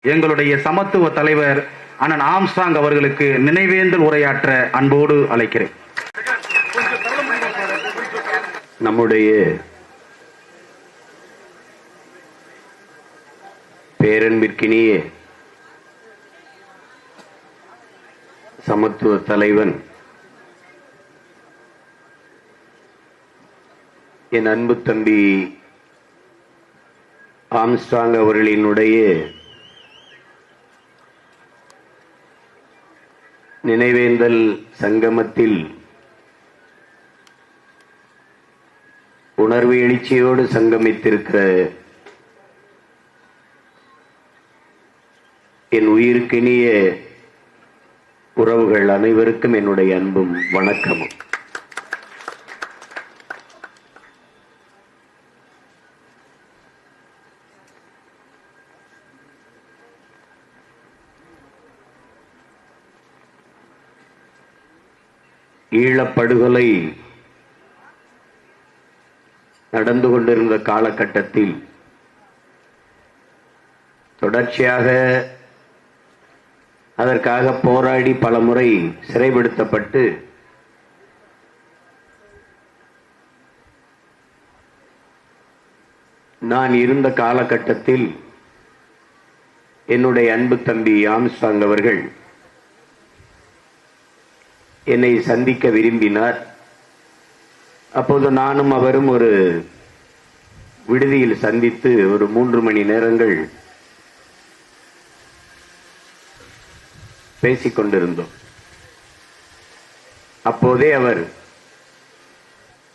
எங்களுடைய சமத்துவ தலைவர் அண்ணன் ஆம்ஸ்ட்ராங் அவர்களுக்கு நினைவேந்தல் உரையாற்ற அன்போடு அழைக்கிறேன். நம்முடைய பேரன்பிற்கினிய சமத்துவ தலைவன் என் அன்பு தம்பி ஆம்ஸ்ட்ராங் அவர்களினுடைய நினைவேந்தல் சங்கமத்தில் உணர்வு எழுச்சியோடு சங்கமித்திருக்கிற என் உயிருக்கினிய உறவுகள் அனைவருக்கும் என்னுடைய அன்பும் வணக்கமும். ஈழப்படுகொலை நடந்து கொண்டிருந்த காலகட்டத்தில் தொடர்ச்சியாக அதற்காக போராடி பலமுறை சிறைப்படுத்தப்பட்டு நான் இருந்த காலகட்டத்தில் என்னுடைய அன்பு தம்பி ஆம்ஸ்ட்ராங் அவர்கள் என்னை சந்திக்க விரும்பினார். அப்போது நானும் அவரும் ஒரு விடுதியில் சந்தித்து ஒரு 3 மணி நேரங்கள் பேசிக் கொண்டிருந்தோம். அப்போதே அவர்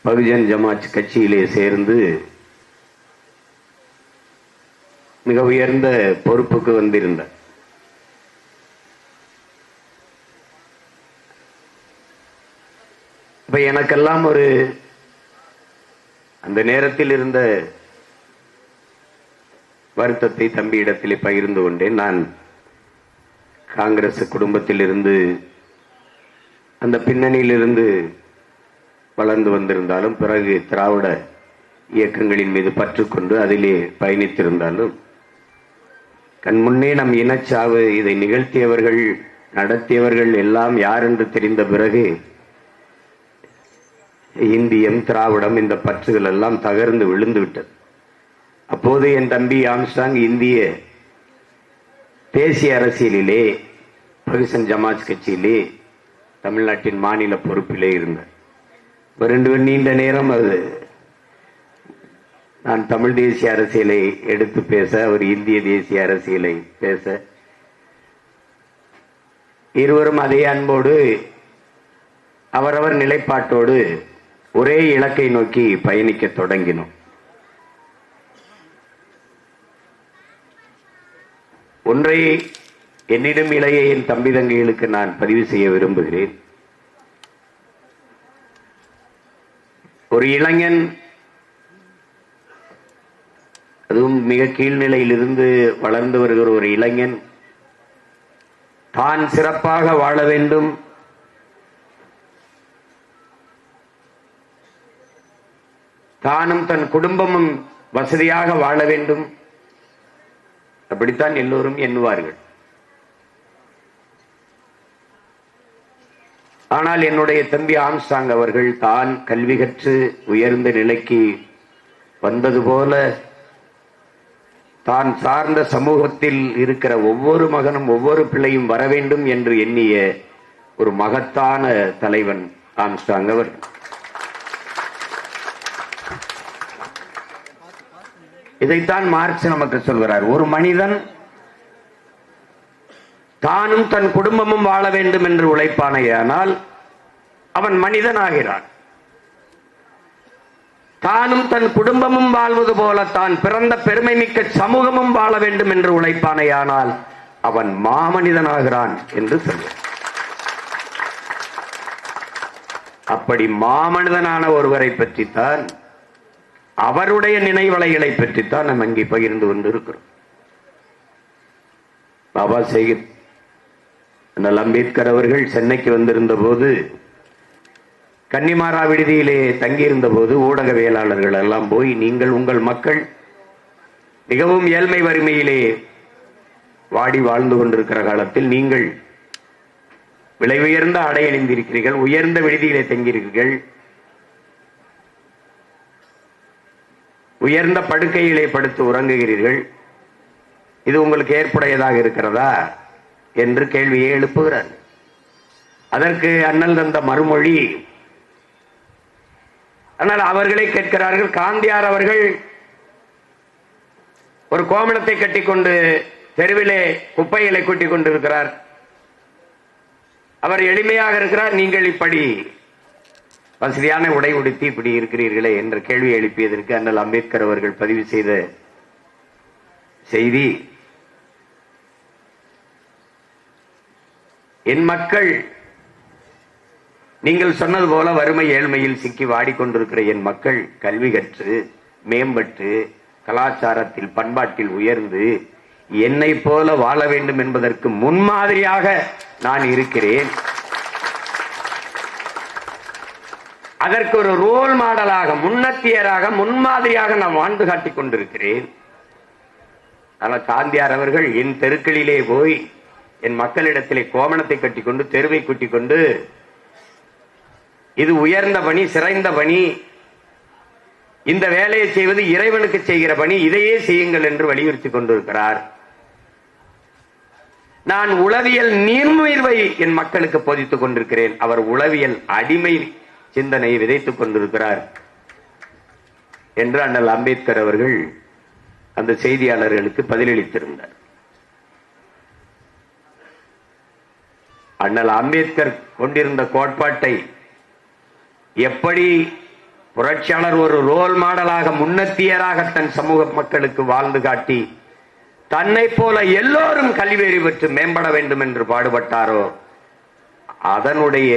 பகுஜன் சமாஜ் கட்சியிலே சேர்ந்து மிக உயர்ந்த பொறுப்புக்கு வந்திருந்தார். இப்ப எனக்கெல்லாம் ஒரு அந்த நேரத்தில் இருந்த வருத்தத்தை தம்பியிடத்திலே பகிர்ந்து கொண்டேன். நான் காங்கிரஸ் குடும்பத்தில் இருந்து அந்த பின்னணியிலிருந்து வளர்ந்து வந்திருந்தாலும் பிறகு திராவிட இயக்கங்களின் மீது பற்றுக்கொண்டு அதிலே பயணித்திருந்தாலும் கண்முன்னே நம் இனச்சாவு இதை நிகழ்த்தியவர்கள் நடத்தியவர்கள் எல்லாம் யார் என்று தெரிந்த பிறகு இந்தியம் திராவிடம் இந்த பற்றுகள் எல்லாம் தகர்ந்து விழுந்து விட்டது. அப்போது என் தம்பி ஆம்ஸ்ட்ராங் இந்திய தேசிய அரசியலிலே பகுஜன் சமாஜ் கட்சியிலே தமிழ்நாட்டின் மாநில பொறுப்பிலே இருந்தார். 2 நீண்ட நேரம் அது நான் தமிழ் தேசிய அரசியலை எடுத்து பேச, அவர் இந்திய தேசிய அரசியலை பேச, இருவரும் அதே அன்போடு அவரவர் நிலைப்பாட்டோடு ஒரே இலக்கை நோக்கி பயணிக்க தொடங்கினோம். ஒன்றை என்னிடம் இளைய என் தம்பி தங்கைகளுக்கு நான் பதிவு செய்ய விரும்புகிறேன். ஒரு இளைஞன், அதுவும் மிக கீழ்நிலையிலிருந்து வளர்ந்து வருகிற ஒரு இளைஞன் தான் சிறப்பாக வாழ வேண்டும், தானும் தன் குடும்பமும் வசதியாக வாழ வேண்டும், அப்படித்தான் எல்லோரும் எண்ணுவார்கள். ஆனால் என்னுடைய தம்பி ஆம்ஸ்ட்ராங் அவர்கள் தான் கல்வி கற்று உயர்ந்த நிலைக்கு வந்தது போல தான் சார்ந்த சமூகத்தில் இருக்கிற ஒவ்வொரு மகனும் ஒவ்வொரு பிள்ளையும் வர வேண்டும் என்று எண்ணிய ஒரு மகத்தான தலைவன் ஆம்ஸ்ட்ராங் அவர். இதைத்தான் மார்க்ஸ் நமக்கு சொல்கிறார். ஒரு மனிதன் தானும் தன் குடும்பமும் வாழ வேண்டும் என்று உழைப்பானையானால் அவன் மனிதன் ஆகிறான். தானும் தன் குடும்பமும் வாழ்வது போல தான் பிறந்த பெருமை மிக்க சமூகமும் வாழ வேண்டும் என்று உழைப்பானையானால் அவன் மாமனிதனாகிறான் என்று சொல்வார். அப்படி மாமனிதனான ஒருவரை பற்றித்தான், அவருடைய நினைவலைகளை பற்றித்தான் நாம் அங்கே பகிர்ந்து கொண்டிருக்கிறோம். பாபா சாஹிப் அம்பேத்கர் அவர்கள் சென்னைக்கு வந்திருந்த போது, கன்னிமாரா விடுதியிலே தங்கியிருந்த போது ஊடகவியலாளர்கள் எல்லாம் போய், நீங்கள் உங்கள் மக்கள் மிகவும் ஏழ்மை வறுமையிலே வாடி வாழ்ந்து கொண்டிருக்கிற காலத்தில் நீங்கள் விலை உயர்ந்த ஆடை அணிந்திருக்கிறீர்கள், உயர்ந்த விடுதியிலே தங்கியிருக்கிறீர்கள், உயர்ந்த படுக்கையிலே படுத்து உறங்குகிறீர்கள். இது உங்களுக்கு ஏற்புடையதாக இருக்கிறதா என்று கேள்வியை எழுப்புகிறார். அதற்கு அண்ணல் தந்த மறுமொழி, ஆனால் அவர்களே கேட்கிறார்கள். காந்தியார் அவர்கள் ஒரு கோமணத்தை கட்டிக்கொண்டு தெருவிலே குப்பைகளை கூட்டிக் கொண்டிருக்கிறார். அவர் எளிமையாக இருக்கிறார், நீங்கள் இப்படி வசதியான உடை உடுத்தி இப்படி இருக்கிறீர்களே என்ற கேள்வி எழுப்பியதற்கு அண்ணல் அம்பேத்கர் அவர்கள் பதிவு செய்த செய்தி, என் மக்கள் நீங்கள் சொன்னது போல வறுமை ஏழ்மையில் சிக்கி வாடிக்கொண்டிருக்கிற என் மக்கள் கல்வி கற்று மேம்பட்டு கலாச்சாரத்தில் பண்பாட்டில் உயர்ந்து என்னை போல வாழ வேண்டும் என்பதற்கு முன்மாதிரியாக நான் இருக்கிறேன். அதற்கு ஒரு ரோல் மாடலாக, முன்னத்தியராக, முன்மாதிரியாக நான் வாழ்ந்து காட்டிக் கொண்டிருக்கிறேன். ஆனால் காந்தியார் அவர்கள் என் தெருக்களிலே போய் என் மக்களிடத்திலே கோமணத்தை கட்டிக்கொண்டு தெருவை கூட்டிக் கொண்டு இது உயர்ந்த பணி, சிறந்த பணி, இந்த வேலையை செய்வது இறைவனுக்கு செய்கிற பணி, இதையே செய்யுங்கள் என்று வலியுறுத்தி கொண்டிருக்கிறார். நான் உளவியல் நீர்முயர்வை என் மக்களுக்கு போதித்துக் கொண்டிருக்கிறேன். அவர் உளவியல் அடிமை சிந்தனையை விதைத்துக் கொண்டிருக்கிறார் என்று அண்ணல் அம்பேத்கர் அவர்கள் அந்த செய்தியாளர்களுக்கு பதிலளித்திருந்தார். அண்ணல் அம்பேத்கர் கொண்டிருந்த கோட்பாட்டை எப்படி புரட்சியாளர் ஒரு ரோல் மாடலாக, முன்னத்தியராக தன் சமூக மக்களுக்கு வாழ்ந்து காட்டி தன்னை போல எல்லோரும் கல்வியறி பெற்று மேம்பட வேண்டும் என்று பாடுபட்டாரோ அதனுடைய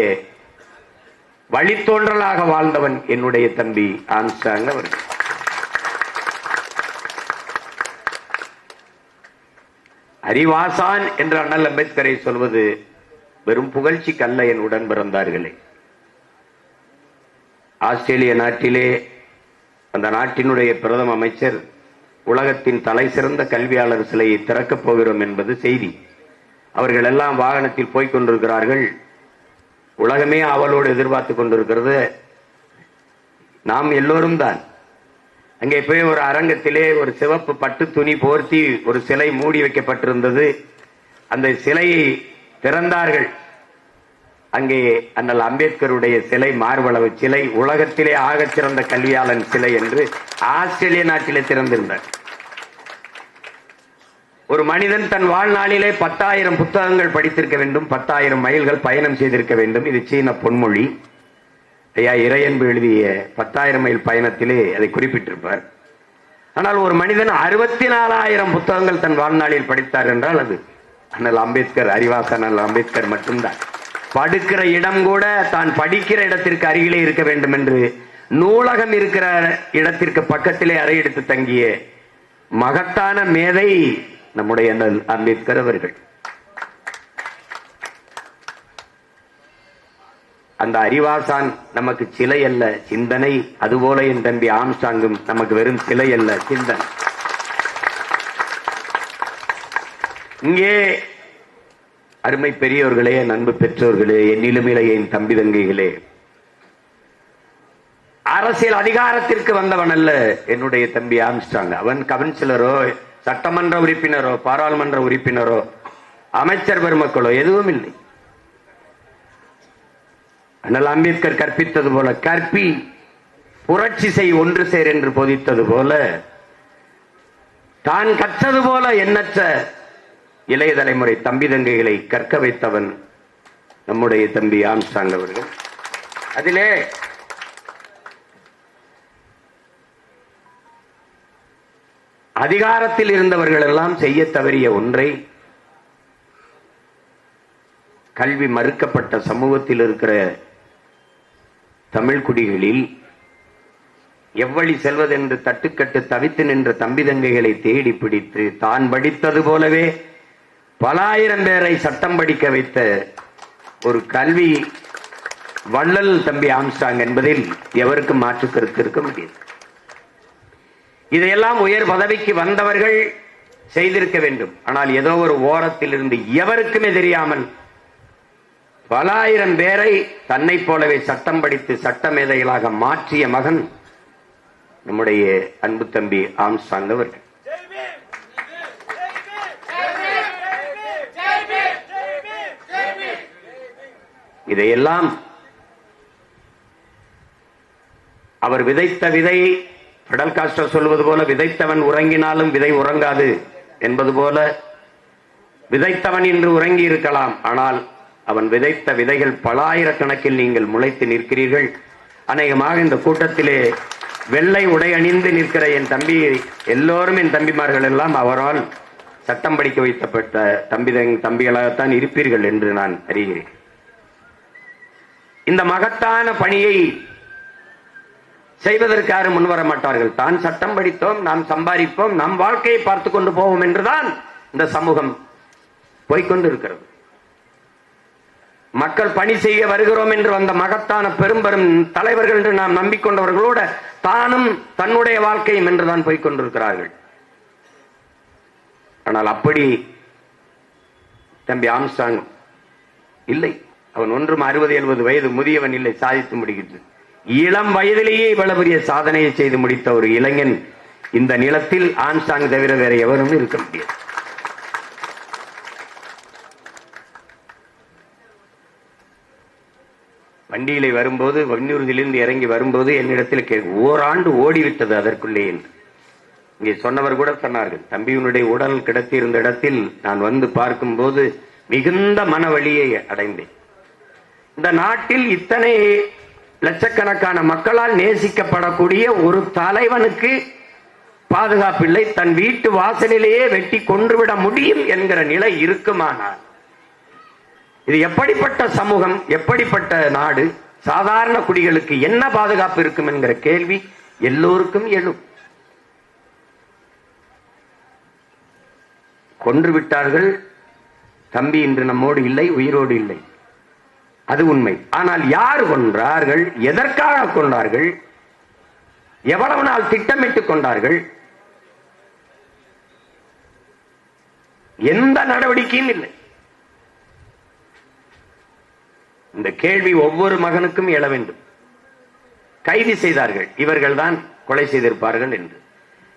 வழித்தோன்றலாக வாழ்ந்தவன் என்னுடைய தம்பி ஆம்ஸ்ட்ராங் அவர்கள். அறிவாசான் என்று அண்ணல் அம்பேத்கரை சொல்வது வெறும் புகழ்ச்சிக்கல்ல என் உடன் பிறந்தார்களே. ஆஸ்திரேலிய நாட்டிலே அந்த நாட்டினுடைய பிரதம அமைச்சர் உலகத்தின் தலை சிறந்த கல்வியாளர் சிலையை திறக்கப் போகிறோம் என்பது செய்தி. அவர்கள் எல்லாம் வாகனத்தில் போய்க் கொண்டிருக்கிறார்கள். உலகமே அவளோடு எதிர்பார்த்து கொண்டிருக்கிறது. நாம் எல்லோரும் தான். அங்கே போய் ஒரு அரங்கத்திலே ஒரு சிவப்பு பட்டு துணி போர்த்தி ஒரு சிலை மூடி வைக்கப்பட்டிருந்தது. அந்த சிலையை திறந்தார்கள். அங்கே அண்ணல் அம்பேத்கருடைய சிலை, மார்பளவு சிலை, உலகத்திலே ஆகச் சிறந்த கல்வியாளன் சிலை என்று ஆஸ்திரேலிய நாட்டிலே திறந்திருந்தார். ஒரு மனிதன் தன் வாழ்நாளிலே 10,000 புத்தகங்கள் படித்திருக்க வேண்டும், 10,000 மைல்கள் பயணம் செய்திருக்க வேண்டும். இது சீன பொன்மொழி. ஐயா இறையன்பு எழுதிய 10,000 மைல் பயணத்திலே அதை குறிப்பிட்டிருப்பார். ஆனால் ஒரு மனிதன் 64,000 புத்தகங்கள் தன் வாழ்நாளில் படித்தார் என்றால் அது அண்ணல் அம்பேத்கர், அறிவாசன் அண்ணல் அம்பேத்கர் மட்டும்தான். படுக்கிற இடம் கூட தான் படிக்கிற இடத்திற்கு அருகிலே இருக்க வேண்டும் என்று நூலகம் இருக்கிற இடத்திற்கு பக்கத்திலே அறை எடுத்து தங்கிய மகத்தான மேதை நம்முடைய அண்ணல் அம்பேத்கர் அவர்கள். அந்த அறிவாசான் நமக்கு சிலை அல்ல, சிந்தனை. அதுபோல என் தம்பி ஆம்ஸ்ட்ராங்கும் நமக்கு வெறும் சிலை அல்ல, சிந்தனை. இங்கே அருமை பெரியோர்களே, நண்பு பெற்றோர்களே, என்னிலும் இளைய என் தம்பி தங்கைகளே, அரசியல் அதிகாரத்திற்கு வந்தவன் அல்ல என்னுடைய தம்பி ஆம்ஸ்ட்ராங். அவன் கவுன்சிலரோ, சட்டமன்ற உறுப்பினரோ, பாராளுமன்ற உறுப்பினரோ, அமைச்சர் பெருமக்களோ எதுவும் இல்லை. அண்ணல் அம்பேத்கர் கற்பித்தது போல கற்பி, புரட்சி செய், ஒன்று சேர் என்று போதித்தது போல தான் கற்றது போல எண்ணற்ற இளைய தலைமுறை தம்பி தங்கைகளை கற்க வைத்தவன் நம்முடைய தம்பி ஆம்ஸ்ட்ராங் அவர்கள். அதிலே அதிகாரத்தில் இருந்தவர்கள் எல்லாம் செய்ய தவறிய ஒன்றை கல்வி மறுக்கப்பட்ட சமூகத்தில் இருக்கிற தமிழ் குடிகளில் எவ்வழி செல்வதென்று தட்டுக்கட்டு தவித்து நின்ற தம்பி தங்கைகளை தேடி பிடித்து தான் படித்தது போலவே பல ஆயிரம் பேரை சட்டம் படிக்க வைத்த ஒரு கல்வி வள்ளல் தம்பி ஆம்ஸ்ட்ராங் என்பதில் எவருக்கும் மாற்று கருத்து இருக்க முடியாது. இதையெல்லாம் உயர் பதவிக்கு வந்தவர்கள் செய்திருக்க வேண்டும். ஆனால் ஏதோ ஒரு ஓரத்தில் இருந்து எவருக்குமே தெரியாமல் பல ஆயிரம் பேரை தன்னை போலவே சட்டம் படித்து சட்ட மேதைகளாக மாற்றிய மகன் நம்முடைய அன்பு தம்பி ஆம்ஸ்ட்ராங் அவர்கள். இதையெல்லாம் அவர் விதைத்த விதை, பிடல் காஸ்ட்ரோ சொல்வது போல, விதைத்தவன் உறங்கினாலும் விதை உறங்காது என்பது போல, விதைத்தவன் இன்று உறங்கி இருக்கலாம், ஆனால் அவன் விதைத்த விதைகள் பல ஆயிரக்கணக்கில் நீங்கள் முளைத்து நிற்கிறீர்கள். அநேகமாக இந்த கூட்டத்திலே வெள்ளை உடை அணிந்து நிற்கிற என் தம்பி எல்லோரும், என் தம்பிமார்கள் எல்லாம் அவரால் சட்டம் படிக்க வைக்கப்பட்ட தம்பிகளாகத்தான் இருப்பீர்கள் என்று நான் அறிகிறேன். இந்த மகத்தான பணியை செய்வதற்கு யாரும் முன்வர மாட்டார்கள். தான் சட்டம் படித்தோம், நாம் சம்பாதிப்போம், நம் வாழ்க்கையை பார்த்து கொண்டு போவோம் என்றுதான் இந்த சமூகம் போய்கொண்டிருக்கிறது. மக்கள் பணி செய்ய வருகிறோம் என்று வந்த மகத்தான பெரும் தலைவர்கள் என்று நாம் நம்பிக்கொண்டவர்களோட தானும் தன்னுடைய வாழ்க்கையும் என்றுதான் போய்கொண்டிருக்கிறார்கள். ஆனால் அப்படி தம்பி ஆம்ஸ்ட்ராங் இல்லை. அவன் ஒன்றும் 60-70 வயது முதியவன் இல்லை, சாதித்து முடிகின்றது. இளம் வயதிலேயே இவ்வளவு பெரிய சாதனையை செய்து முடித்த ஒரு இளைஞன் இந்த நிலத்தில் ஆம்ஸ்ட்ராங் தவிர வேற எவரும் இருக்க முடியாது. வண்டியிலே வரும்போது, வன்னியூர்திலிருந்து இறங்கி வரும்போது என்னிடத்தில் ஓராண்டு ஓடிவிட்டது அதற்குள்ளே என்று இங்கே சொன்னவர் கூட சொன்னார்கள். தம்பியினுடைய உடல் கிடத்தியிருந்த இடத்தில் நான் வந்து பார்க்கும் போது மிகுந்த மனவழியை அடைந்தேன். இந்த நாட்டில் இத்தனை லட்சக்கணக்கான மக்களால் நேசிக்கப்படக்கூடிய ஒரு தலைவனுக்கு பாதுகாப்பில்லை, தன் வீட்டு வாசலிலேயே வெட்டி கொன்றுவிட முடியும் என்கிற நிலை இருக்குமானால் இது எப்படிப்பட்ட சமூகம், எப்படிப்பட்ட நாடு? சாதாரண குடிகளுக்கு என்ன பாதுகாப்பு இருக்கும் என்கிற கேள்வி எல்லோருக்கும் எழும். கொன்று விட்டார்கள். தம்பி இன்று நம்மோடு இல்லை, உயிரோடு இல்லை, அது உண்மை. ஆனால் யார் கொன்றார்கள், எதற்காக கொண்டார்கள், எவ்வளவு நாள் திட்டமிட்டுக் கொண்டார்கள்? எந்த நடவடிக்கையும் இல்லை. இந்த கேள்வி ஒவ்வொரு மகனுக்கும் எழ வேண்டும். கைது செய்தார்கள், இவர்கள் தான் கொலை செய்திருப்பார்கள் என்று.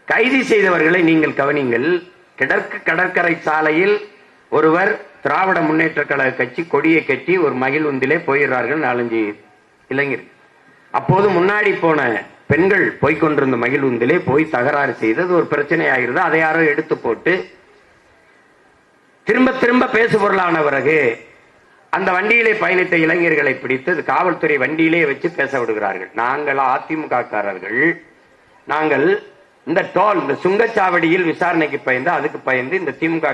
கைது செய்தவர்களை நீங்கள் கவனிங்கள். கிழக்கு கடற்கரை சாலையில் ஒருவர் திராவிட முன்னேற்ற கழக கட்சி கொடியை கட்டி ஒரு மகிழ்வுந்திலே போயிடுறார்கள் 4-5 இளைஞர். அப்போது முன்னாடி போன பெண்கள் போய்கொண்டிருந்த மகிழ்வுந்திலே போய் தகராறு செய்தது ஒரு பிரச்சனை ஆகிறது. அதை யாரோ எடுத்து போட்டு திரும்ப திரும்ப பேசு பொருளான பிறகு அந்த வண்டியிலே பயணித்த இளைஞர்களை பிடித்து காவல்துறை வண்டியிலே வச்சு பேச விடுகிறார்கள். நாங்கள் அதிமுக காரர்கள், நாங்கள் இந்த டோல், இந்த சுங்கச்சாவடியில் விசாரணைக்கு பயந்து, அதுக்கு பயந்து இந்த திமுக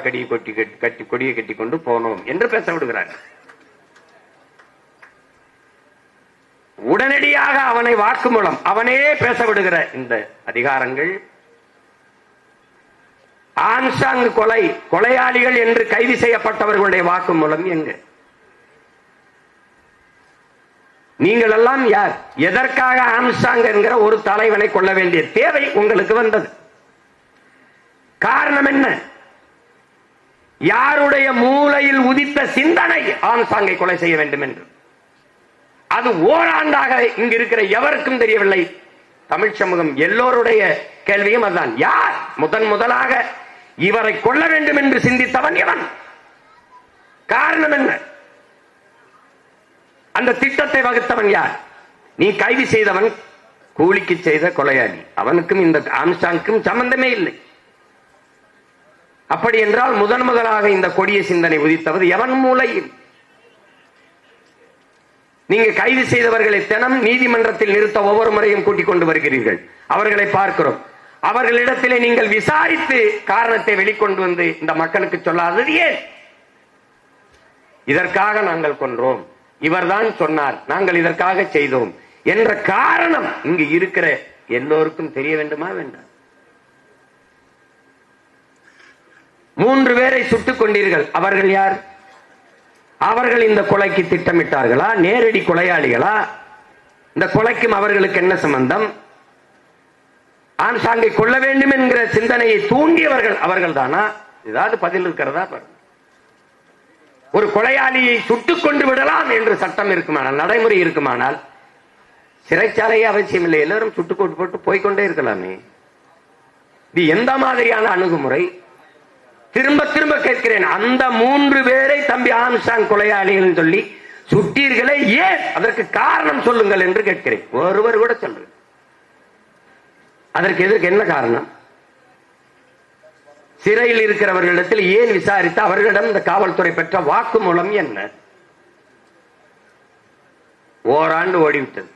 கொடியை கட்டி கொண்டு போனோம் என்று பேச விடுகிறார்கள். உடனடியாக அவனை வாக்குமூலம், அவனே பேச விடுகிற இந்த அதிகாரங்கள், ஆம்ஸ்ட்ராங் கொலையாளிகள் என்று கைது செய்யப்பட்டவர்களுடைய வாக்குமூலம் எங்க? நீங்கள் எல்லாம் யார்? எதற்காக ஆம்ஸ்ட்ராங் என்கிற ஒரு தலைவனை கொள்ள வேண்டிய தேவை உங்களுக்கு வந்தது? காரணம் என்ன? யாருடைய மூளையில் உதித்த சிந்தனை ஆம்ஸ்ட்ராங்கை கொலை செய்ய வேண்டும் என்று? அது ஓராண்டாக இங்கு இருக்கிற எவருக்கும் தெரியவில்லை. தமிழ் சமூகம் எல்லோருடைய கேள்வியும் அதுதான். யார் முதலாக இவரை கொல்ல வேண்டும் என்று சிந்தித்தவன் எவன்? காரணம் என்ன? அந்த திட்டத்தை வகுத்தவன் யார்? நீ கைது செய்தவன் கூலிக்கு செய்த கொலையாளி, அவனுக்கும் இந்த ஆம்ஸ்ட்ராங்குக்கும் சம்பந்தமே இல்லை. அப்படி என்றால் முதலாக இந்த கொடிய சிந்தனை உதித்தவது எவன் மூளையில்? நீங்க கைது செய்தவர்களை தினம் நீதிமன்றத்தில் நிறுத்த ஒவ்வொரு முறையும் கூட்டிக் கொண்டு வருகிறீர்கள். அவர்களை பார்க்கிறோம். அவர்களிடத்திலே நீங்கள் விசாரித்து காரணத்தை வெளிக்கொண்டு வந்து இந்த மக்களுக்கு சொல்லாதது ஏன்? இதற்காக நாங்கள் கொன்றோம், இவர்தான் சொன்னார், நாங்கள் இதற்காக செய்தோம் என்ற காரணம் இங்கு இருக்கிற எல்லோருக்கும் தெரிய வேண்டுமா வேண்டாம்? 3 பேரை சுட்டுக் கொண்டீர்கள். அவர்கள் யார்? அவர்கள் இந்த கொலைக்கு திட்டமிட்டார்களா? நேரடி கொலையாளிகளா? இந்த கொலைக்கும் அவர்களுக்கு என்ன சம்பந்தம்? ஆம்ஸ்ட்ராங்கை கொள்ள வேண்டும் என்கிற சிந்தனையை தூண்டியவர்கள் அவர்கள் தானா? ஏதாவது பதில் இருக்கிறதா பாருங்க. ஒரு கொலையாளியை சுட்டுக் கொண்டு விடலாம் என்று சட்டம் இருக்குமானால், நடைமுறை இருக்குமானால், சிறைச்சாலையே அவசியம் இல்லை, எல்லாரும் சுட்டுக் கொண்டு போட்டு போய்கொண்டே இருக்கலாமே. இது எந்த மாதிரியான அணுகுமுறை? திரும்ப திரும்ப கேட்கிறேன், அந்த 3 பேரை தம்பி ஆம்ஸ்ட்ராங் கொலையாளிகள் சொல்லி சுட்டீர்களே, ஏன்? அதற்கு காரணம் சொல்லுங்கள் என்று கேட்கிறேன். ஒருவர் கூட சொல்றேன். அதற்கு எதற்கு என்ன காரணம்? சிறையில் இருக்கிறவர்களிடத்தில் ஏன் விசாரித்து அவர்களிடம் இந்த காவல்துறை பெற்ற வாக்குமூலம் என்ன? ஓராண்டு ஓடிவிட்டது.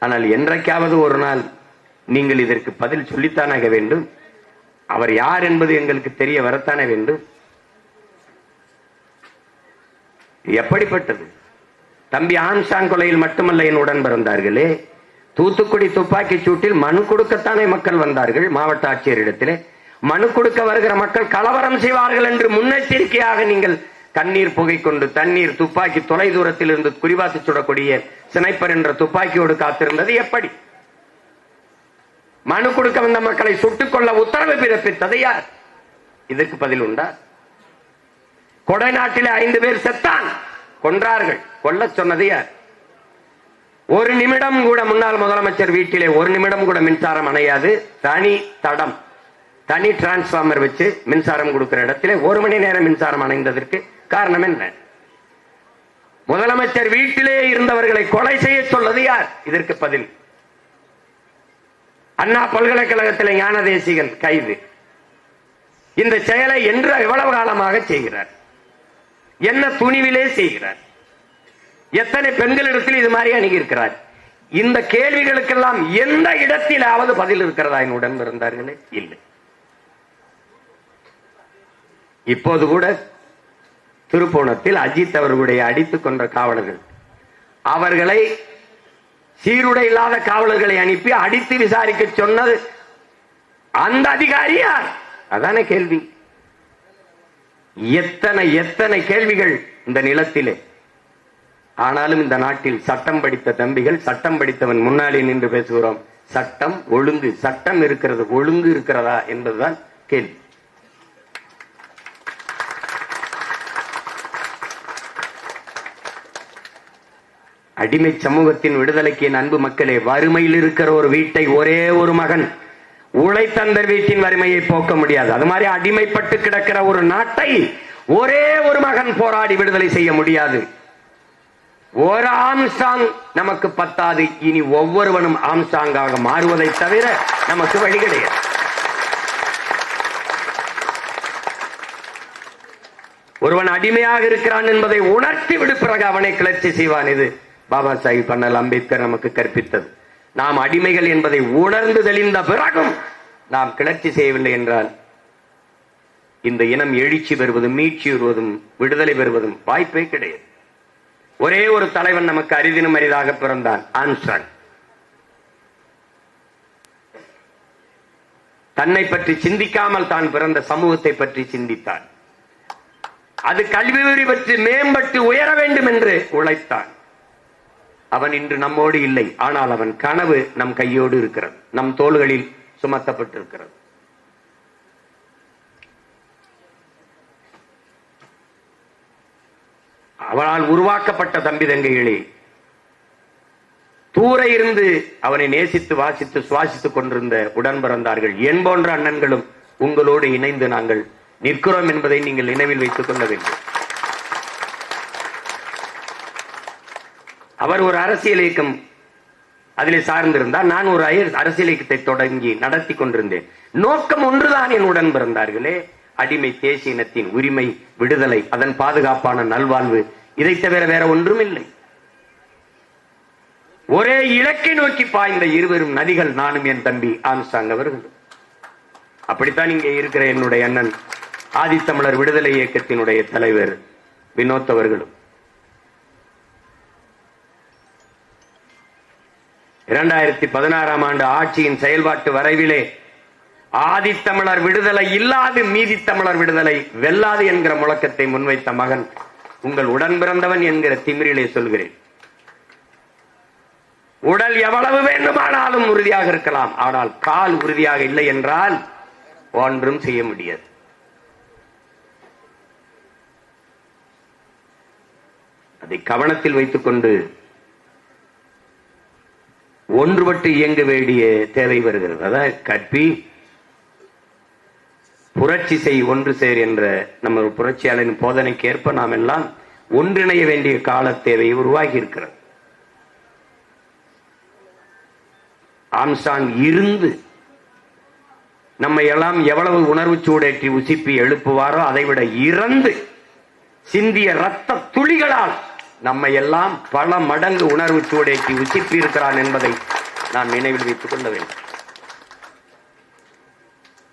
ஆனால் என்றைக்காவது ஒரு நாள் நீங்கள் இதற்கு பதில் சொல்லித்தானாக வேண்டும். அவர் யார் என்பது எங்களுக்கு தெரிய வரத்தானே வேண்டும். எப்படிப்பட்டது? தம்பி ஆம்ஸ்ட்ராங் கொலையில் மட்டுமல்ல என் உடன் பிறந்தார்களே, தூத்துக்குடி துப்பாக்கி சூட்டில் மனு கொடுக்கத்தானே மக்கள் வந்தார்கள். மாவட்ட ஆட்சியரிடத்திலே மனு கொடுக்க வருகிற மக்கள் கலவரம் செய்வார்கள் என்று முன்னெச்சரிக்கையாக நீங்கள் கண்ணீர் புகை கொண்டு தண்ணீர் துப்பாக்கி தொலை தூரத்தில் இருந்து குறிவாசி சுடக்கூடிய ஸ்னைப்பர் என்ற துப்பாக்கியோடு காத்திருந்தது எப்படி? மனு கொடுக்க வந்த மக்களை சுட்டுக் கொள்ள உத்தரவு பிறப்பித்தது யார்? இதற்கு பதில் உண்டா? கொடைநாட்டிலே 5 பேர் செத்தான், கொன்றார்கள். கொல்ல சொன்னது யார்? ஒரு நிமிடம் கூட முன்னாள் முதலமைச்சர் வீட்டிலே ஒரு நிமிடம் கூட மின்சாரம் அணையாது. தனி தடம், தனி டிரான்ஸ்பார்மர் வச்சு மின்சாரம் கொடுக்கிற இடத்திலே 1 மணி நேரம் மின்சாரம் அணைந்ததற்கு காரணம் என்ன? முதலமைச்சர் வீட்டிலே இருந்தவர்களை கொலை செய்ய சொல்லது யார்? இதற்கு பதில். அண்ணா பல்கலைக்கழகத்தில் ஞான தேசிகன் கைது. இந்த செயலை என்று எவ்வளவு காலமாக செய்கிறார்? என்ன துணிவிலே செய்கிறார்? எத்தனை பெண்களிடத்தில் இது மாதிரி அணுகியிருக்கிறார்? இந்த கேள்விகளுக்கெல்லாம் எந்த இடத்திலாவது பதில் இருக்கிறதா என்னுடன் இருந்தார்களே? இல்லை. இப்போது கூட திருப்போணத்தில் அஜித் அவர்களுடைய அடித்துக் கொன்ற காவலர்கள், அவர்களை சீருடை இல்லாத காவலர்களை அனுப்பி அடித்து விசாரிக்க சொன்னது அந்த அதிகாரி யார்? அதான கேள்வி. எத்தனை எத்தனை கேள்விகள் இந்த நிலத்திலே. ஆனாலும் இந்த நாட்டில் சட்டம் படித்த தம்பிகள், சட்டம் படித்தவன் முன்னாடி நின்று பேசுகிறோம். சட்டம் ஒழுங்கு, சட்டம் இருக்கிறது, ஒழுங்கு இருக்கிறதா என்பதுதான் கேள்வி. அடிமை சமூகத்தின் விடுதலைக்கு என் அன்பு மக்களே, வறுமையில் இருக்கிற ஒரு வீட்டை ஒரே ஒரு மகன் உழைத்தந்த வீட்டின் வறுமையை போக்க முடியாது. அது மாதிரி அடிமைப்பட்டு கிடக்கிற ஒரு நாட்டை ஒரே ஒரு மகன் போராடி விடுதலை செய்ய முடியாது. ஒரு ஆம்ஸ்ட்ராங் நமக்கு பத்தாது. இனி ஒவ்வொருவனும் ஆம்ஸ்ட்ராங்காக மாறுவதை தவிர நமக்கு வழி கிடையாது. ஒருவன் அடிமையாக இருக்கிறான் என்பதை உணர்த்தி விடு, பிறகு அவனை கிளர்ச்சி செய்வான். இது பாபா சாஹிப் அண்ணல் அம்பேத்கர் நமக்கு கற்பித்தது. நாம் அடிமைகள் என்பதை உணர்ந்து தெளிந்த பிறகும் நாம் கிளர்ச்சி செய்யவில்லை என்றால் இந்த இனம் எழுச்சி பெறுவதும் மீட்சி பெறுவதும் விடுதலை பெறுவதும் வாய்ப்பே கிடையாது. ஒரே ஒரு தலைவன் நமக்கு அரிதினும் அரிதாக பிறந்தான், ஆம்ஸ்ட்ராங். தன்னை பற்றி சிந்திக்காமல் தான் பிறந்த சமூகத்தை பற்றி சிந்தித்தான். அது கல்வி பற்றி மேம்பட்டு உயர வேண்டும் என்று உழைத்தான். அவன் இன்று நம்மோடு இல்லை, ஆனால் அவன் கனவு நம் கையோடு இருக்கிறது, நம் தோள்களில் சுமத்தப்பட்டிருக்கிறது. அவனால் உருவாக்கப்பட்ட தம்பி தங்கைகளே, தூர இருந்து அவனை நேசித்து வாசித்து சுவாசித்துக் கொண்டிருந்த உடன் பிறந்தார்கள் என் போன்ற அண்ணன்களும் உங்களோடு இணைந்து நாங்கள் நிற்கிறோம் என்பதை நீங்கள் நினைவில் வைத்துக் கொள்ள வேண்டும். அவர் ஒரு அரசியல் இயக்கம் அதிலே சார்ந்திருந்தார், நான் ஒரு அரசியல் இயக்கத்தை தொடங்கி நடத்தி கொண்டிருந்தேன். நோக்கம் ஒன்றுதான் என் உடன் பிறந்தார்களே, அடிமை தேசிய இனத்தின் உரிமை, விடுதலை, அதன் பாதுகாப்பான நல்வாழ்வு. இதை தவிர வேற ஒன்றும் இல்லை. ஒரே இலக்கை நோக்கி பாய்ந்த இருவரும் நதிகள், நானும் என் தம்பி ஆம்ஸ்ட்ராங் அவர்கள். அப்படித்தான் இங்கே இருக்கிற என்னுடைய அண்ணன் ஆதித்தமிழர் விடுதலை இயக்கத்தினுடைய தலைவர் வினோத் அவர்களும். 2016ஆம் ஆண்டு ஆட்சியின் செயல்பாட்டு வரைவிலே ஆதித்தமிழர் விடுதலை இல்லாது மீதி தமிழர் விடுதலை வெல்லாது என்கிற முழக்கத்தை முன்வைத்த மகன் உங்கள் உடன் பிறந்தவன் என்கிற திமிரிலே சொல்கிறேன். உடல் எவ்வளவு வேண்டுமானாலும் உறுதியாக இருக்கலாம், ஆனால் கால் உறுதியாக இல்லை என்றால் ஒன்றும் செய்ய முடியாது. அதை கவனத்தில் வைத்துக் கொண்டு ஒன்றுபட்டு இயங்க வேண்டிய தேவை வருகிறது. அதான் கற்பி புரட்சி செய் ஒன்று சேர் என்ற நம்ம புரட்சியாளரின் போதனைக்கு ஏற்ப நாம் எல்லாம் ஒன்றிணைய வேண்டிய கால தேவை உருவாகி இருக்கிறது. ஆம்ஸ்ட்ராங் இருந்து நம்மை எல்லாம் எவ்வளவு உணர்வு சூடேற்றி உசிப்பி எழுப்புவாரோ அதைவிட இறந்து சிந்திய ரத்த துளிகளால் நம்மை எல்லாம் பல மடங்கு உணர்வு சூடேற்றி உசிப்பி இருக்கிறான் என்பதை நாம் நினைவில் வைத்துக் கொள்ள வேண்டும்.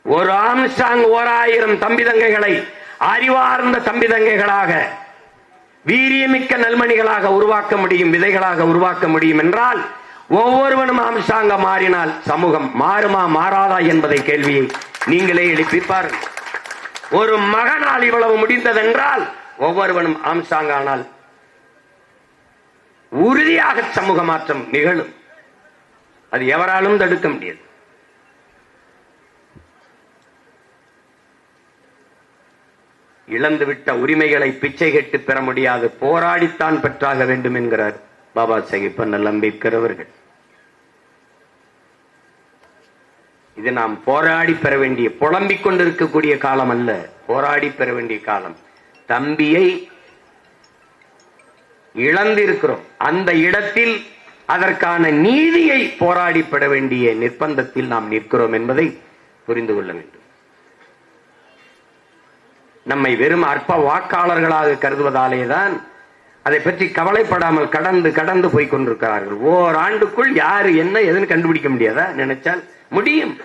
ஒரு ஆம்ஸ்ட்ராங் 1000 தம்பி தங்கைகளை அறிவார்ந்த தம்பி தங்கைகளாக வீரியமிக்க நல்மணிகளாக உருவாக்க முடியும், விதைகளாக உருவாக்க முடியும் என்றால் ஒவ்வொருவனும் ஆம்ஸ்ட்ராங்க மாறினால் சமூகம் மாறுமா மாறாதா என்பதை கேள்வியை நீங்களே எழுப்பி பாருங்கள். ஒரு மகனால் இவ்வளவு முடிந்ததென்றால் ஒவ்வொருவனும் ஆம்ஸ்ட்ராங் ஆனால் உறுதியாக சமூக மாற்றம் நிகழும். அது எவராலும் தடுக்க முடியாது. இழந்துவிட்ட உரிமைகளை பிச்சை கேட்டு பெற முடியாது, போராடித்தான் பெற்றாக வேண்டும் என்கிறார் பாபா சாஹிப் அண்ணல் அம்பேத்கர் அவர்கள். இது நாம் போராடி பெற வேண்டிய, புலம்பிக் கொண்டிருக்கக்கூடிய காலம் அல்ல, போராடி பெற வேண்டிய காலம். தம்பியை இழந்திருக்கிறோம், அந்த இடத்தில் அதற்கான நீதியை போராடி பெற வேண்டிய நிர்பந்தத்தில் நாம் நிற்கிறோம் என்பதை புரிந்து கொள்ள வேண்டும். நம்மை வெறும் அற்ப வாக்காளர்களாக கருதுவதாலேதான் அதை பற்றி கவலைப்படாமல் கடந்து கடந்து போய் கொண்டிருக்கிறார்கள். ஓராண்டுக்குள் யாரு என்ன எதுன்னு கண்டுபிடிக்க முடியாதா? நினைச்சால் முடியும்.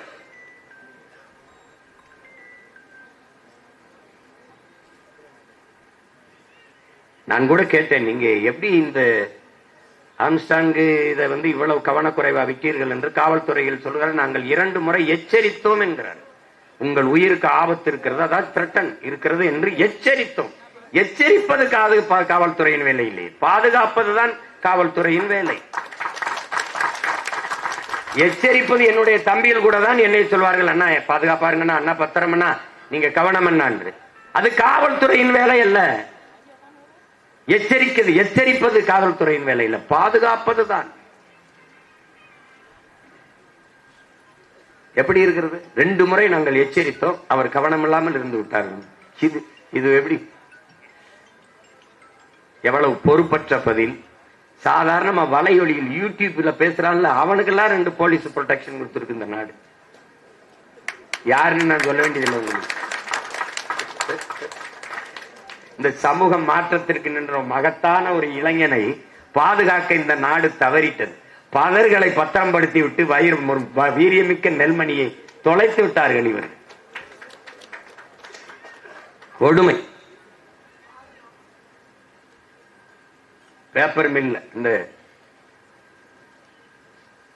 நான் கூட கேட்டேன், நீங்க எப்படி இந்த ஆம்ஸ்ட்ராங் இதை இவ்வளவு கவனக்குறைவா விட்டீர்கள் என்று. காவல்துறையில் சொல்கிறார், நாங்கள் 2 முறை எச்சரித்தோம் என்கிறார். உங்கள் உயிருக்கு ஆபத்து இருக்கிறது, அதாவது த்ரெட்டன் இருக்கிறது என்று எச்சரித்தோம். எச்சரிப்பது காவல்துறையின் வேலை இல்லை, பாதுகாப்பதுதான் காவல்துறையின் வேலை. எச்சரிப்பது என்னுடைய தம்பியில் கூட தான் என்னை சொல்வார்கள், அண்ணா பாதுகாப்பாருங்கண்ணா, அண்ணா பத்திரமண்ணா, நீங்க கவனம் என்ன என்று. அது காவல்துறையின் வேலை அல்ல. எச்சரிப்பது காவல்துறையின் வேலை இல்ல, பாதுகாப்பதுதான். எப்படி இருக்கிறது? 2 முறை நாங்கள் எச்சரித்தோம், அவர் கவனம் இல்லாமல் இருந்து விட்டார்கள். இது எப்படி? எவ்வளவு பொறுப்பற்ற பதில். சாதாரணமா வலையொலியில் யூடியூப்ல பேசுறான்ல, அவனுக்கெல்லாம் 2 போலீஸ் ப்ரொடெக்ஷன் கொடுத்திருக்கு இந்த நாடு. யாருன்னு நான் சொல்ல வேண்டியதில்லை உங்களுக்கு. இந்த சமூக மாற்றத்திற்கு நின்ற மகத்தான ஒரு இளைஞனை பாதுகாக்க இந்த நாடு தவறிட்டது. பலர்களை பத்திரப்படுத்தி விட்டு வீரியமிக்க நெல்மணியை தொலைத்து விட்டார்கள் இவர்கள். கொடுமை. பேப்பர் மில்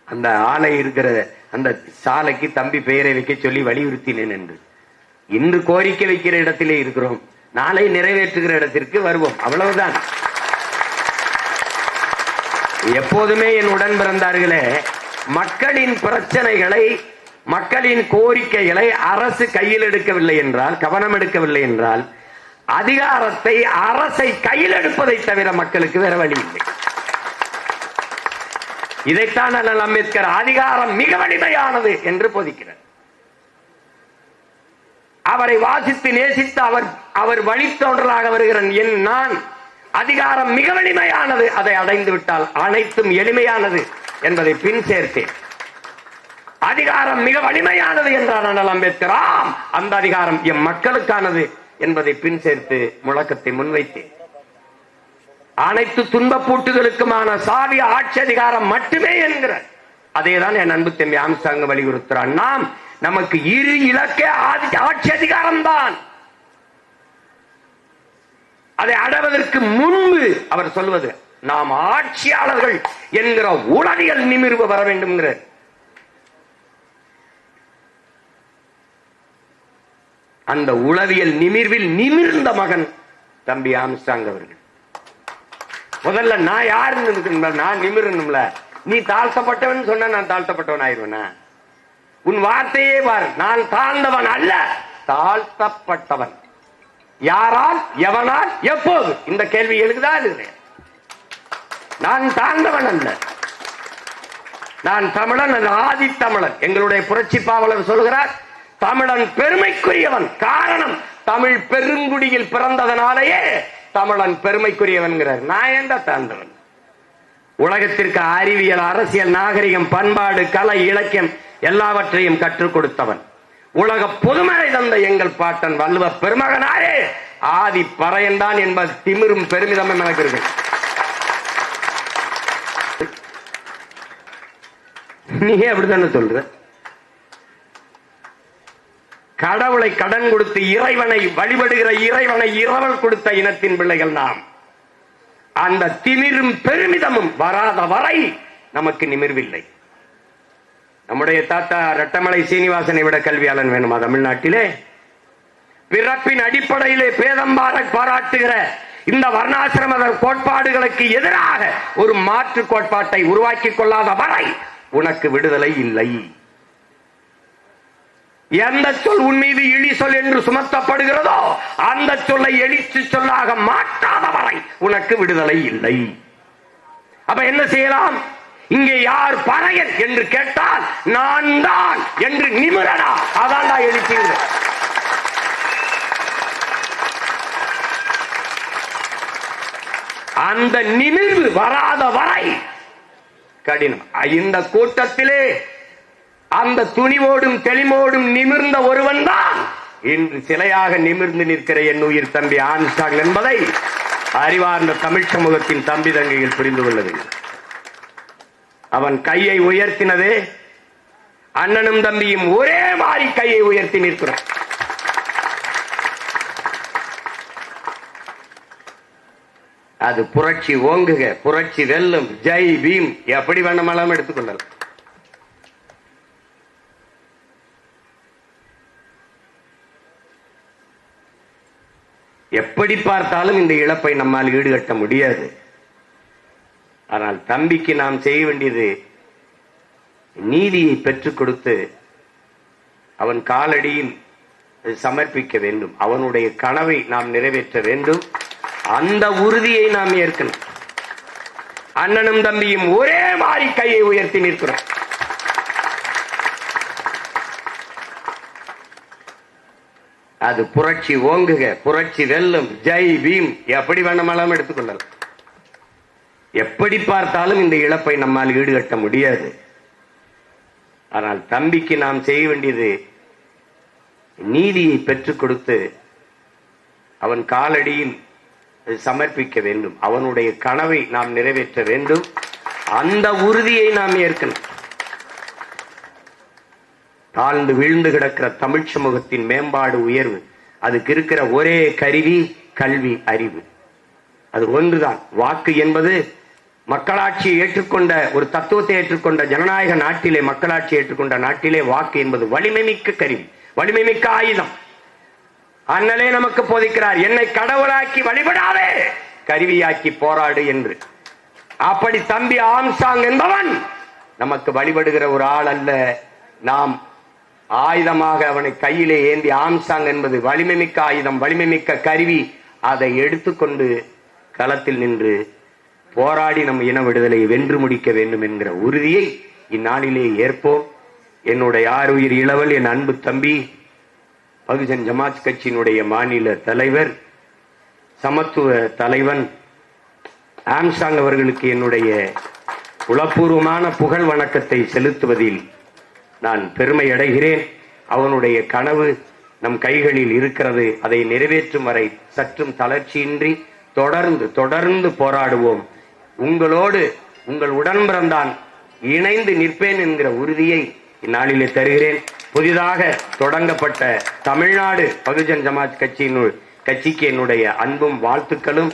அந்த ஆலை இருக்கிற அந்த சாலைக்கு தம்பி பெயரை வைக்க சொல்லி வலியுறுத்தினேன் என்று. இன்று கோரிக்கை வைக்கிற இடத்திலே இருக்கிறோம், நாளை நிறைவேற்றுகிற இடத்திற்கு வருவோம், அவ்வளவுதான். எப்போதுமே என் உடன் பிறந்தார்களே, மக்களின் பிரச்சனைகளை, மக்களின் கோரிக்கைகளை அரசு கையில் எடுக்கவில்லை என்றால், கவனம் எடுக்கவில்லை என்றால், அதிகாரத்தை அரசை கையில் எடுப்பதை தவிர மக்களுக்கு வேற வழி இல்லை. இதைத்தான் அண்ணல் அம்பேத்கர் அதிகாரம் மிக வலிமையானது என்று போதிக்கிறார். அவரை வாசித்து நேசித்து அவர் வழித்தோன்றலாக வருகிற நான், அதிகாரம் மிக வலிமையானது, அதை அடைந்து விட்டால் அனைத்தும் எளிமையானது என்பதை பின் சேர்த்தேன். அதிகாரம் மிக வலிமையானது என்றார் அண்ணல் அம்பேத்கர். ஆம், அந்த அதிகாரம் எம் மக்களுக்கானது என்பதை பின் சேர்த்து முழக்கத்தை முன்வைத்தேன். அனைத்து துன்பப்பூட்டுகளுக்குமான சாவி ஆட்சி அதிகாரம் மட்டுமே என்கிற அதேதான் என் அன்பு தம்பி ஆம்ஸ்ட்ராங் வலியுறுத்துறான். நாம் நமக்கு இரு இலக்கே ஆட்சி அதிகாரம் தான். அதை அடைவதற்கு முன்பு அவர் சொல்வது, நாம் ஆட்சியாளர்கள் என்கிற உளவியல் நிமிர்வு வர வேண்டும். அந்த உளவியல் நிமிர்வில் நிமிர்ந்த மகன் தம்பி ஆம்ஸ்ட்ராங் அவர்கள். முதல்ல நான் யாருன்னு நான் நிமிரணும்ல, நீ தாழ்த்தப்பட்டவன் சொன்ன நான் தாழ்த்தப்பட்டவன் ஆயிடுவேனா? உன் வார்த்தையே பார், நான் தாழ்ந்தவன் அல்ல, தாழ்த்தப்பட்டவன். யாரால், எவனால், எப்போது? இந்த கேள்வி எழுதுதா இல்லையா? நான் தாழ்ந்தவன் அல்ல, நான் தமிழன், ஆதி தமிழன். எங்களுடைய புரட்சி பாவலர் சொல்கிறார், தமிழன் பெருமைக்குரியவன். காரணம், தமிழ் பெருங்குடியில் பிறந்ததனாலேயே தமிழன் பெருமைக்குரியவன். நான் ஏண்டா தாழ்ந்தவன்? உலகத்திற்கு அறிவியல், அரசியல், நாகரிகம், பண்பாடு, கலை, இலக்கியம் எல்லாவற்றையும் கற்றுக் கொடுத்தவன். உலக புதுமறை தந்த எங்கள் பாட்டன் வள்ளுவ பெருமகனாயே ஆதி பறையன்தான் என்பது திமிரும் பெருமிதமும் எனக்கு இருக்கு. நீ அப்படித்தானே சொல்ற? கடவுளை கடன் கொடுத்து இறைவனை வழிபடுகிற இறைவனை இரவல் கொடுத்த இனத்தின் பிள்ளைகள் நாம். அந்த திமிரும் பெருமிதமும் வராத வரை நமக்கு நிமிர்வில்லை. நம்முடைய தாத்தா ரெட்டமலை சீனிவாசனை விட கல்வியாளன் வேணுமா தமிழ்நாட்டிலே? பிறப்பின் அடிப்படையிலே பேதம் பாராட்டுகிற இந்த வர்ணாசிரம கோட்பாடுகளுக்கு எதிராக ஒரு மாற்று கோட்பாட்டை உருவாக்கிக் கொள்ளாத வரை உனக்கு விடுதலை இல்லை. எந்த சொல் உன் மீது இழி சொல் என்று சுமத்தப்படுகிறதோ அந்த சொல்லை எழுச்சி சொல்லாக மாற்றாத வரை உனக்கு விடுதலை இல்லை. அப்ப என்ன செய்யலாம்? இங்கே யார் பறையன் என்று கேட்டால் நான் தான் என்று நிமிரடா, அதான்டா எழுச்சிங்க. அந்த நிமிர்வு வராத வரை கடினம். இந்த கூட்டத்திலே அந்த துணிவோடும் தெளிவோடும் நிமிர்ந்த ஒருவன் தான் இன்று சிலையாக நிமிர்ந்து நிற்கிற என் உயிர் தம்பி ஆம்ஸ்ட்ராங் என்பதை அறிவார்ந்த தமிழ் சமூகத்தின் தம்பி தங்கையில் புரிந்து கொள்ள வேண்டும். அவன் கையை உயர்த்தினதே அண்ணனும் தம்பியும் ஒரே மாதிரி கையை உயர்த்தி நிற்கிறான். அது புரட்சி ஓங்குக, புரட்சி வெல்லும், ஜெய் பீம், எப்படி வேணுமாலும் எடுத்துக்கொள்ளலாம். எப்படி பார்த்தாலும் இந்த இழப்பை நம்மால் ஈடுகட்ட முடியாது. ஆனால் தம்பிக்கு நாம் செய்ய வேண்டியது நீதியை பெற்றுக் கொடுத்து அவன் காலடியில் சமர்ப்பிக்க வேண்டும். அவனுடைய கனவை நாம் நிறைவேற்ற வேண்டும். அந்த உறுதியை நாம் ஏற்கணும். அண்ணனும் தம்பியும் ஒரே மாதிரி கையை உயர்த்தி நிற்கிறோம். அது புரட்சி ஓங்குக, புரட்சி வெல்லும், ஜெய் பீம், எப்படி வேணுமாலும் எடுத்துக்கொள்ளலாம். எப்படி பார்த்தாலும் இந்த இழப்பை நம்மால் ஈடுகட்ட முடியாது. ஆனால் தம்பிக்கு நாம் செய்ய வேண்டியது நீதியை பெற்றுக் கொடுத்து அவன் காலடியில் சமர்ப்பிக்க வேண்டும். அவனுடைய கனவை நாம் நிறைவேற்ற வேண்டும். அந்த உறுதியை நாம் ஏற்கணும். தாழ்ந்து வீழ்ந்து கிடக்கிற தமிழ் சமூகத்தின் மேம்பாடு, உயர்வு, அதுக்கு இருக்கிற ஒரே கருவி கல்வி, அறிவு. அது ஒன்றுதான். வாக்கு என்பது மக்களாட்சியை ஏற்றுக்கொண்ட ஒரு தத்துவத்தை ஏற்றுக்கொண்ட ஜனநாயக நாட்டிலே, மக்களாட்சி ஏற்றுக்கொண்ட நாட்டிலே வாக்கு என்பது வலிமை மிக்க கருவி, வலிமை மிக்க ஆயுதம். அண்ணலே நமக்கு போதிக்கிறார், என்னை கடவுளாக்கி வழிபடாதே, கருவியாக்கி போராடு என்று. அப்படி தம்பி ஆம்ஸ்ட்ராங் என்பவன் நமக்கு வழிபடுகிற ஒரு ஆள் அல்ல. நாம் ஆயுதமாக அவனை கையிலே ஏந்தி, ஆம்ஸ்ட்ராங் என்பது வலிமை மிக்க ஆயுதம், வலிமை மிக்க கருவி. அதை எடுத்துக்கொண்டு களத்தில் நின்று போராடி நம் இன விடுதலையை வென்று முடிக்க வேண்டும் என்கிற உறுதியை இந்நாளிலே ஏற்போம். என்னுடைய ஆருயிர் இளவல், என் அன்பு தம்பி, பகுஜன் ஜமாத் கட்சியினுடைய மாநில தலைவர், சமத்துவ தலைவன் ஆம்ஸ்ட்ராங் அவர்களுக்கு என்னுடைய உளப்பூர்வமான புகழ் வணக்கத்தை செலுத்துவதில் நான் பெருமை அடைகிறேன். அவனுடைய கனவு நம் கைகளில் இருக்கிறது. அதை நிறைவேற்றும் வரை சற்றும் தளர்ச்சியின்றி தொடர்ந்து போராடுவோம். உங்களோடு உங்கள் உடன்பிறந்தான் இணைந்து நிற்பேன் என்கிற உறுதியை இந்நாளிலே தருகிறேன். புதிதாக தொடங்கப்பட்ட தமிழ்நாடு பகுஜன் ஜமாத் கட்சிக்கு என்னுடைய அன்பும் வாழ்த்துக்களும்.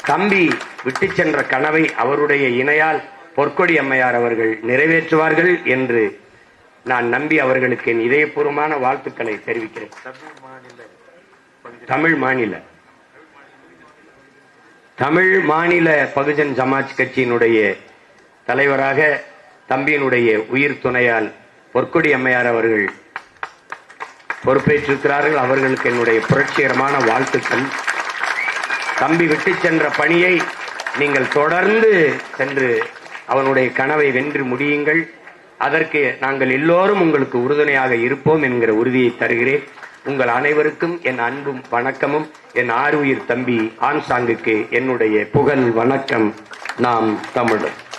தம்பி விட்டு சென்ற கனவை அவருடைய இணையால் பொற்கொடி அம்மையார் அவர்கள் நிறைவேற்றுவார்கள் என்று நான் நம்பி அவர்களுக்கு என் இதயபூர்வமான வாழ்த்துக்களை தெரிவிக்கிறேன். தமிழ் மாநில பகுஜன் ஜமாத் கட்சியினுடைய தலைவராக தம்பியினுடைய உயிர் துணையால் பொற்கொடி அம்மையார் அவர்கள் பொறுப்பேற்றிருக்கிறார்கள். அவர்களுக்கு என்னுடைய புரட்சிகரமான வாழ்த்துக்கள். தம்பி விட்டு சென்ற பணியை நீங்கள் தொடர்ந்து சென்று அவனுடைய கனவை வென்று முடியுங்கள். அதற்கு நாங்கள் எல்லோரும் உங்களுக்கு உறுதுணையாக இருப்போம் என்கிற உறுதியை தருகிறேன். உங்கள் அனைவருக்கும் என் அன்பும் வணக்கமும், என் ஆருயிர் தம்பி ஆம்ஸ்ட்ராங்குக்கு என்னுடைய புகழ் வணக்கம். நாம் தமிழர்.